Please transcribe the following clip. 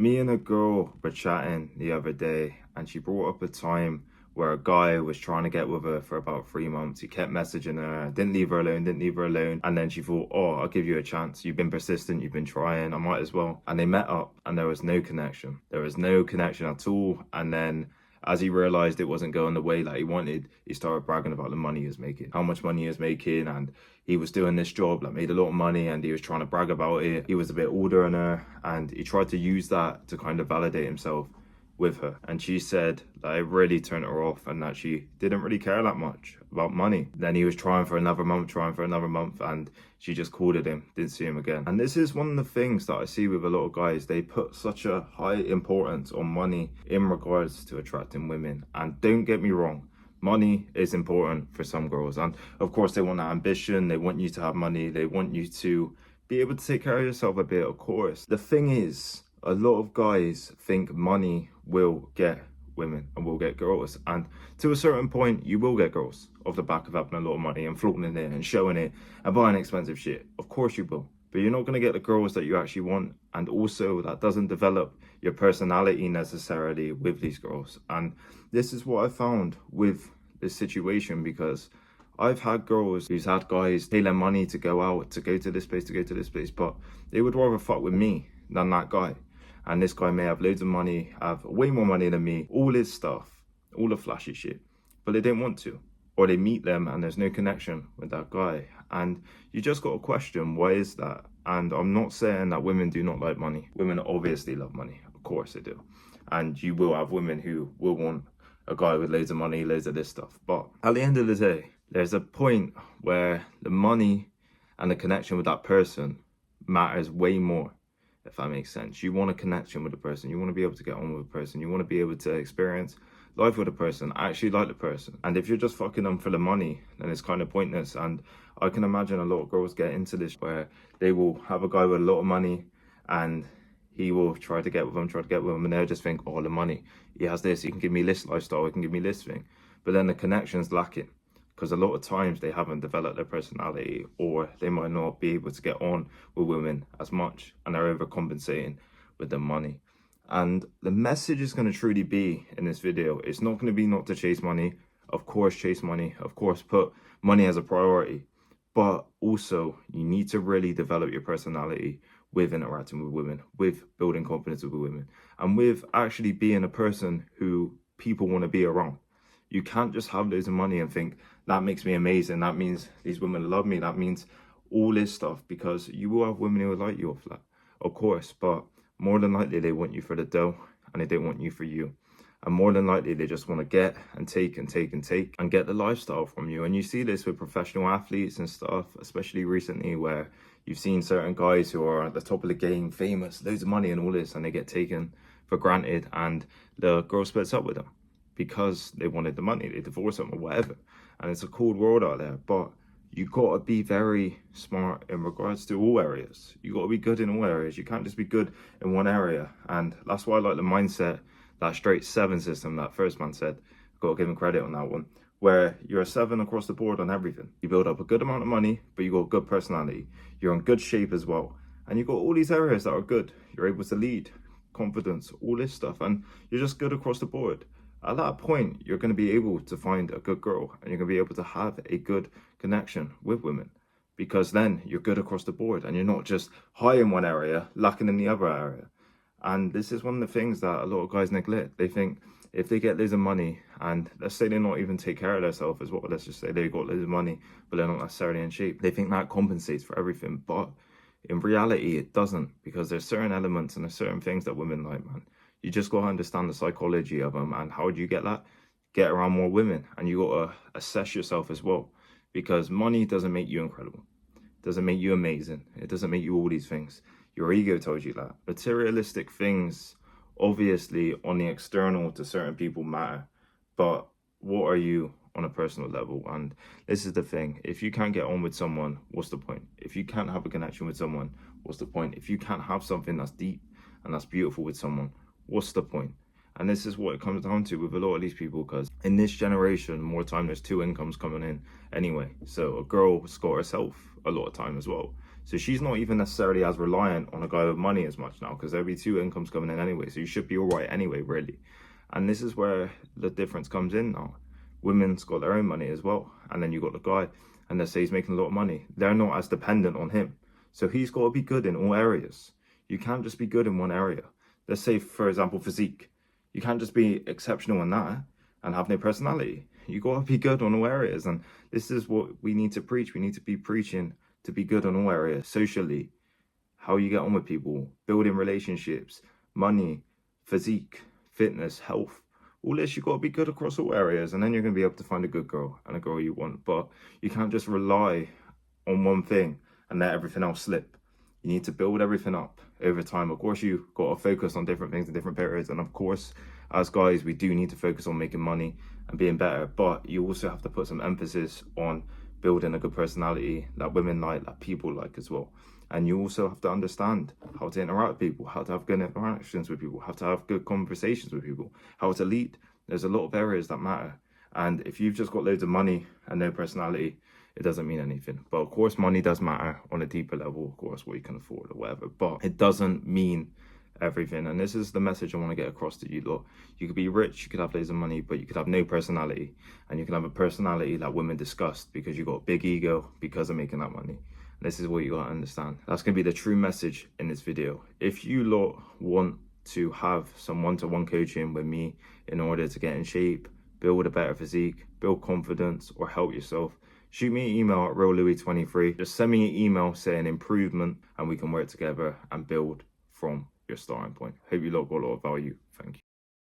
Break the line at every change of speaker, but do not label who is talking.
Me and a girl were chatting the other day, and she brought up a time where a guy was trying to get with her for about 3 months. He kept messaging her, didn't leave her alone, didn't leave her alone. And then she thought, oh, I'll give you a chance. You've been persistent, you've been trying, I might as well. And they met up, and there was no connection. There was no connection at all. And then as he realized it wasn't going the way that he wanted, he started bragging about the money he was making, how much money he was making, and he was doing this job that made a lot of money, and he was trying to brag about it. He was a bit older than her, and he tried to use that to kind of validate himself with her. And she said that it really turned her off and that she didn't really care that much about money. Then he was trying for another month, and she just called at him, didn't see him again. And this is one of the things that I see with a lot of guys. They put such a high importance on money in regards to attracting women. And don't get me wrong, money is important for some girls. And of course they want that ambition, they want you to have money, they want you to be able to take care of yourself a bit, of course. The thing is, a lot of guys think money will get women and will get girls, and to a certain point you will get girls off the back of having a lot of money and flaunting it and showing it and buying expensive shit. Of course you will, but you're not going to get the girls that you actually want, and also that doesn't develop your personality necessarily with these girls. And this is what I found with this situation, because I've had girls who's had guys pay them money to go out, to go to this place, to go to this place, but they would rather fuck with me than that guy. And this guy may have loads of money, have way more money than me, all his stuff, all the flashy shit, but they don't want to. Or they meet them and there's no connection with that guy. And you just got to question, why is that? And I'm not saying that women do not like money. Women obviously love money, of course they do. And you will have women who will want a guy with loads of money, loads of this stuff. But at the end of the day, there's a point where the money and the connection with that person matters way more, if that makes sense. You want a connection with a person, you want to be able to get on with a person, you want to be able to experience life with a person, actually like the person. And if you're just fucking them for the money, then it's kind of pointless. And I can imagine a lot of girls get into this where they will have a guy with a lot of money and he will try to get with them, and they'll just think, oh, the money, he has this, he can give me this lifestyle, he can give me this thing. But then the connection's lacking, because a lot of times they haven't developed their personality, or they might not be able to get on with women as much, and they're overcompensating with the money. And the message is going to truly be in this video, it's not going to be not to chase money. Of course chase money, of course put money as a priority, but also you need to really develop your personality with interacting with women, with building confidence with women, and with actually being a person who people want to be around. You can't just have loads of money and think, that makes me amazing, that means these women love me, that means all this stuff, because you will have women who will like you off that, of course, but more than likely they want you for the dough and they don't want you for you. And more than likely they just want to get and take and take and take and get the lifestyle from you. And you see this with professional athletes and stuff, especially recently, where you've seen certain guys who are at the top of the game, famous, loads of money and all this, and they get taken for granted, and the girl splits up with them because they wanted the money, they divorce them or whatever. And it's a cold world out there, but you got to be very smart in regards to all areas. You got to be good in all areas. You can't just be good in one area. And that's why I like the mindset, that straight 7 system that first man said. Got to give him credit on that one, where you're a 7 across the board on everything. You build up a good amount of money, but you got good personality. You're in good shape as well. And you got all these areas that are good. You're able to lead, confidence, all this stuff. And you're just good across the board. At that point, you're going to be able to find a good girl, and you're going to be able to have a good connection with women, because then you're good across the board and you're not just high in one area, lacking in the other area. And this is one of the things that a lot of guys neglect. They think if they get loads of money, and let's say they not even take care of themselves as well, let's just say they got loads of money, but they're not necessarily in shape, they think that compensates for everything. But in reality, it doesn't, because there's certain elements and there's certain things that women like, man. You just got to understand the psychology of them. And how do you get that? Get around more women. And you got to assess yourself as well, because money doesn't make you incredible. It doesn't make you amazing. It doesn't make you all these things. Your ego tells you that. Materialistic things, obviously, on the external to certain people matter. But what are you on a personal level? And this is the thing. If you can't get on with someone, what's the point? If you can't have a connection with someone, what's the point? If you can't have something that's deep and that's beautiful with someone, what's the point? And this is what it comes down to with a lot of these people, because in this generation, more time, there's 2 incomes coming in anyway. So a girl will score herself a lot of time as well. So she's not even necessarily as reliant on a guy with money as much now, because there'll be two incomes coming in anyway. So you should be all right anyway, really. And this is where the difference comes in now. Women's got their own money as well. And then you got the guy, and let's say he's making a lot of money. They're not as dependent on him. So he's got to be good in all areas. You can't just be good in one area. Let's say, for example, physique. You can't just be exceptional in that and have no personality. You got to be good on all areas. And this is what we need to preach. We need to be preaching to be good on all areas. Socially, how you get on with people, building relationships, money, physique, fitness, health. All this, you got to be good across all areas. And then you're going to be able to find a good girl and a girl you want. But you can't just rely on one thing and let everything else slip. You need to build everything up over time. Of course, you got to focus on different things in different periods. And of course, as guys, we do need to focus on making money and being better. But you also have to put some emphasis on building a good personality that women like, that people like as well. And you also have to understand how to interact with people, how to have good interactions with people, how to have good conversations with people, how to lead. There's a lot of areas that matter. And if you've just got loads of money and no personality, it doesn't mean anything. But of course, money does matter on a deeper level, of course, what you can afford or whatever. But it doesn't mean everything. And this is the message I want to get across to you lot. You could be rich, you could have loads of money, but you could have no personality. And you can have a personality that women disgust because you got a big ego because of making that money. And this is what you got to understand. That's going to be the true message in this video. If you lot want to have some one-to-one coaching with me in order to get in shape, build a better physique, build confidence, or help yourself, shoot me an email at reallouis23. Just send me an email saying improvement, and we can work together and build from your starting point. Hope you lot got a lot of value. Thank you.